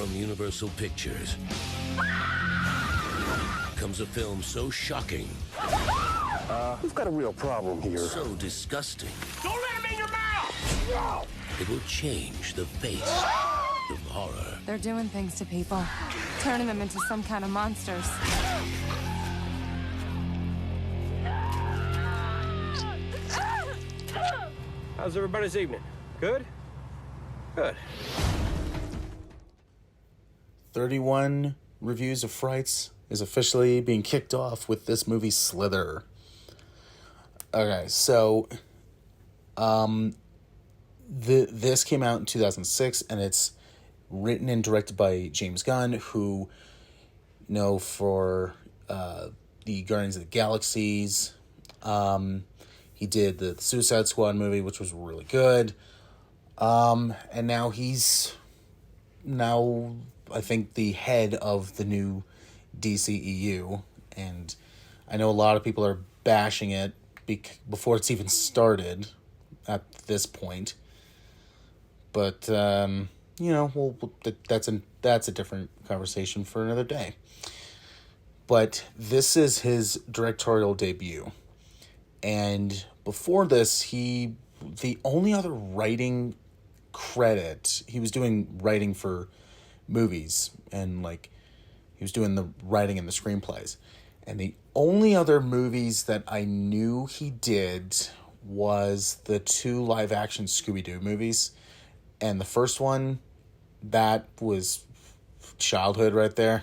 From Universal Pictures comes a film so shocking, We've got a real problem here. so disgusting, Don't let him in your mouth! it will change the face of horror. They're doing things to people, turning them into some kind of monsters. How's everybody's evening? Good? Good. 31 reviews of Frights is officially being kicked off with this movie, Slither. Okay, so this came out in 2006, and it's written and directed by James Gunn, who you know for the Guardians of the Galaxies. He did the Suicide Squad movie, which was really good. And now he's I think the head of the new DCEU, and I know a lot of people are bashing it before it's even started at this point. But that's a different conversation for another day. But this is his directorial debut, and before this, the only other writing credit, he was doing writing for movies, and he was doing the writing and the screenplays, and the only other movies that I knew he did was the 2 live action Scooby-Doo movies, and the first one, that was childhood right there.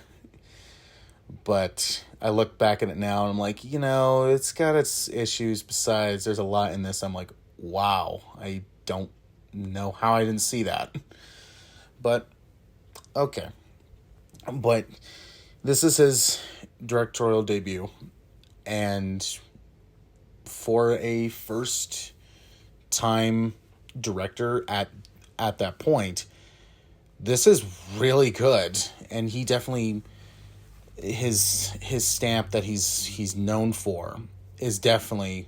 But I look back at it now and I'm like, it's got its issues. Besides, there's a lot in this I'm like, wow, I don't know how I didn't see that. But okay. But this is his directorial debut, and for a first time director at that point, this is really good. And he definitely, his stamp that he's known for is definitely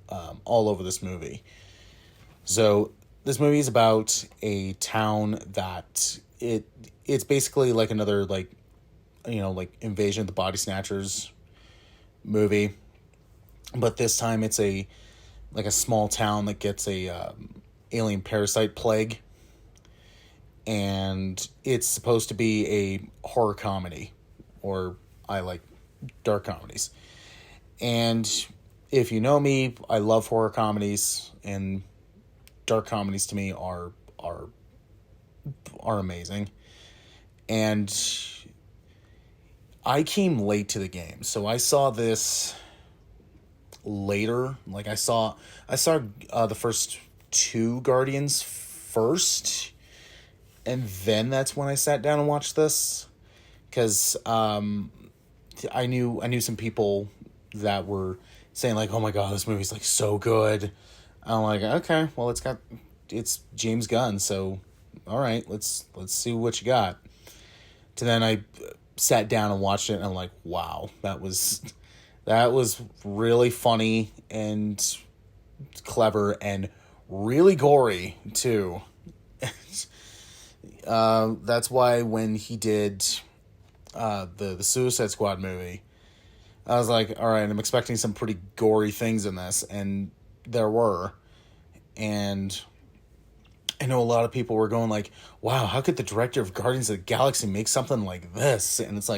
all over this movie. So this movie is about a town that it's basically like another Invasion of the Body Snatchers movie, but this time it's a small town that gets a alien parasite plague, and it's supposed to be a horror comedy, or I like dark comedies. And if you know me, I love horror comedies, and dark comedies to me are amazing. And I came late to the game, so I saw this later. I saw the first 2 Guardians first, and then that's when I sat down and watched this, because I knew some people that were saying oh my god, this movie's so good. I'm like, okay, well it's James Gunn, so all right, let's see what you got. So then I sat down and watched it, and I'm like, wow, that was really funny and clever and really gory too. That's why when he did the Suicide Squad movie, I was like, all right, I'm expecting some pretty gory things in this, and there were. And I know a lot of people were going wow, how could the director of Guardians of the Galaxy make something like this? And it's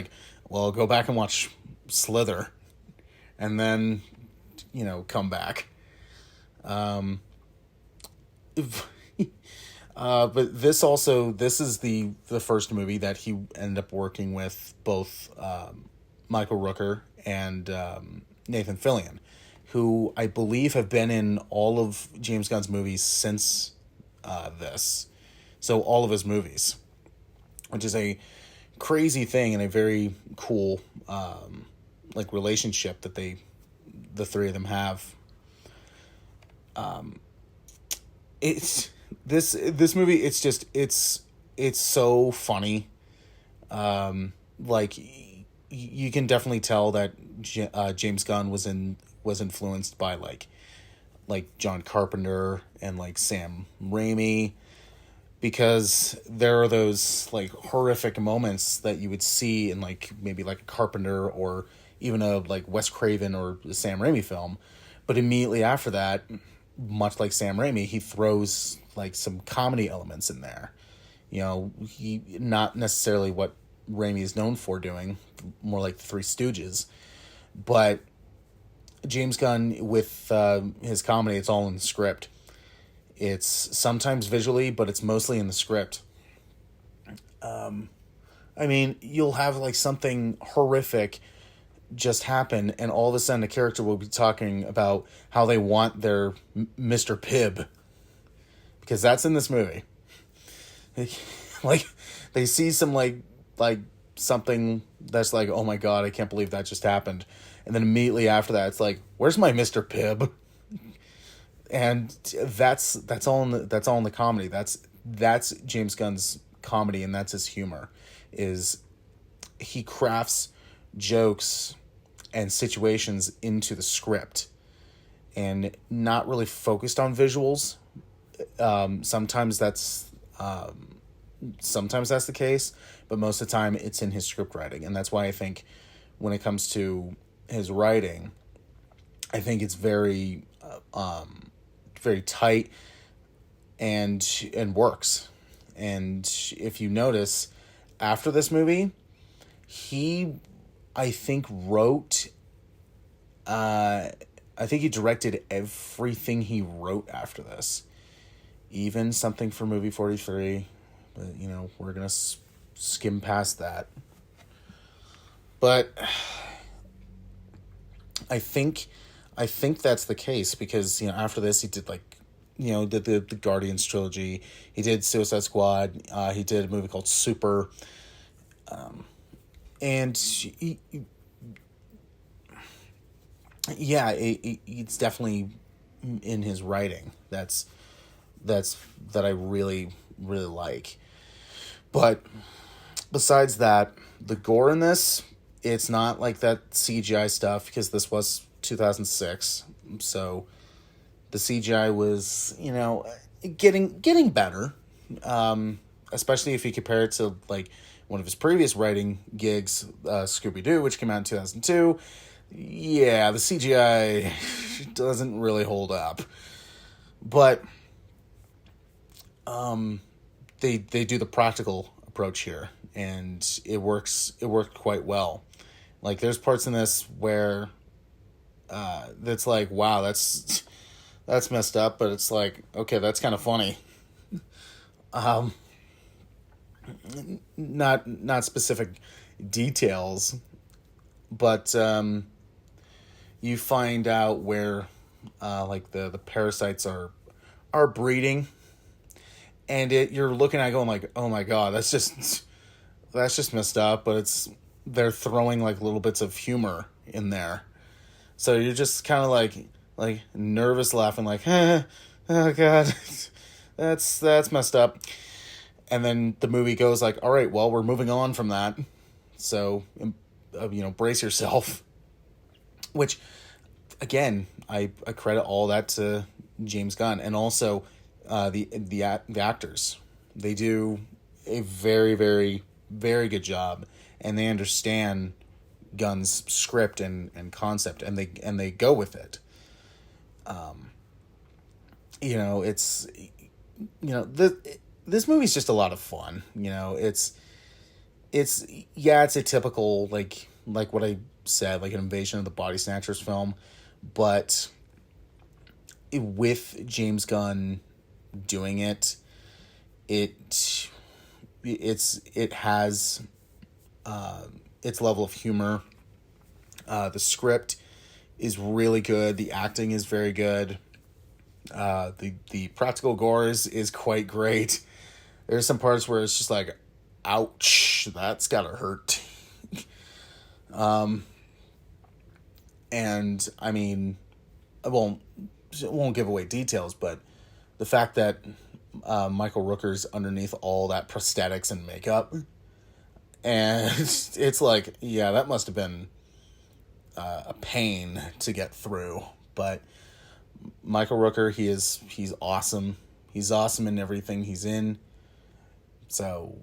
well, go back and watch Slither, and then, come back. But this is the first movie that he ended up working with both Michael Rooker and Nathan Fillion, who I believe have been in all of James Gunn's movies since this. So all of his movies, which is a crazy thing and a very cool relationship that the 3 of them have. It's this movie, it's so funny. You can definitely tell that James Gunn was influenced by John Carpenter and Sam Raimi, because there are those like horrific moments that you would see in like maybe like a Carpenter or even a like Wes Craven or a Sam Raimi film, but immediately after that, much like Sam Raimi, he throws like some comedy elements in there. You know, he not necessarily what Raimi is known for doing, more like the Three Stooges, but James Gunn with his comedy, it's all in the script. It's sometimes visually, but it's mostly in the script. I mean, you'll have like something horrific just happen, and all of a sudden a character will be talking about how they want their Mr. Pibb, because that's in this movie. Like, they see some like something that's like, oh my god, I can't believe that just happened, and then immediately after that, it's like, where's my Mr. Pibb? And that's all in the comedy. That's James Gunn's comedy, and that's his humor. Is he crafts jokes and situations into the script, and not really focused on visuals. Sometimes that's the case, but most of the time it's in his script writing, and that's why I think when it comes to his writing, I think it's very very tight and works. And if you notice, after this movie, I think he directed everything he wrote after this, even something for movie 43, but you know, we're gonna skim past that. But I think that's the case, because, you know, after this he did the Guardians trilogy, he did Suicide Squad, he did a movie called Super, and it's definitely in his writing that I really really like. But besides that, the gore in this, it's not like that CGI stuff, because this was 2006, so the CGI was, you know, getting better, especially if you compare it to like one of his previous writing gigs, Scooby-Doo, which came out in 2002. Yeah, the CGI doesn't really hold up, but they do the practical approach here, and it worked quite well. Like, there's parts in this where that's like, wow, that's messed up, but it's like, okay, that's kind of funny. Not specific details, but you find out where like the parasites are breeding, and you're looking at it going like, oh my god, that's just messed up, but they're throwing like little bits of humor in there. So you're just kind of like nervous laughing, like, oh god, that's messed up. And then the movie goes like, all right, well, we're moving on from that. So, you know, brace yourself. Which, again, I credit all that to James Gunn, and also the actors. They do a very, very, very good job, and they understand Gunn's script and concept, and they go with it. You know, it's, you know, this movie's just a lot of fun. You know, it's a typical like what I said, like an Invasion of the Body Snatchers film, but with James Gunn doing it has its level of humor. The script is really good. The acting is very good. The practical gore is quite great. There's some parts where it's just like, ouch, that's gotta hurt. And I mean, I won't give away details, but the fact that Michael Rooker's underneath all that prosthetics and makeup, and it's like, yeah, that must have been a pain to get through. But Michael Rooker, he's awesome. He's awesome in everything he's in. So,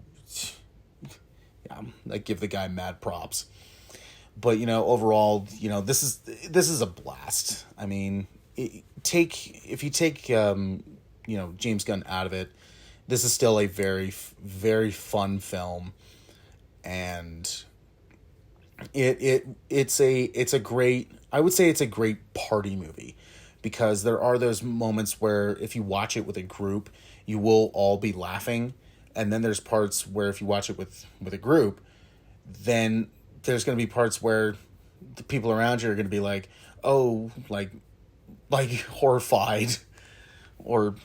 yeah, I give the guy mad props. But, overall, this is a blast. I mean, if you take James Gunn out of it, this is still a very, very fun film, and it's a great, I would say it's a great party movie, because there are those moments where if you watch it with a group, you will all be laughing, and then there's parts where if you watch it with a group, then there's going to be parts where the people around you are going to be like, oh, like horrified or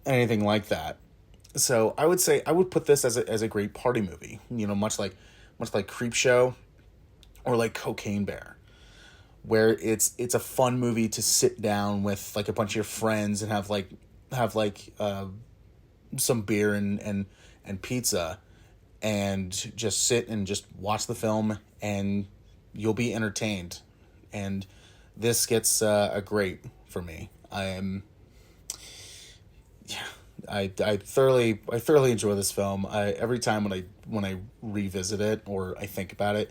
anything like that. So I would say I would put this as a great party movie, much like Creepshow or like Cocaine Bear, where it's a fun movie to sit down with like a bunch of your friends and have some beer and pizza, and just sit and just watch the film, and you'll be entertained. And this gets a great for me. I thoroughly enjoy this film. Every time when I revisit it or I think about it,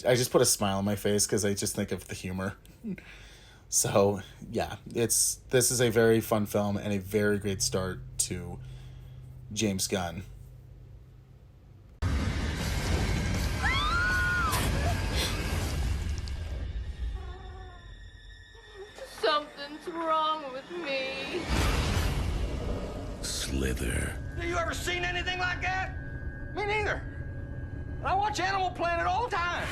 I just put a smile on my face because I just think of the humor. So yeah, this is a very fun film and a very great start to James Gunn. Something's wrong with me. Slither. Have you ever seen anything like that? Me neither. I watch Animal Planet all the time.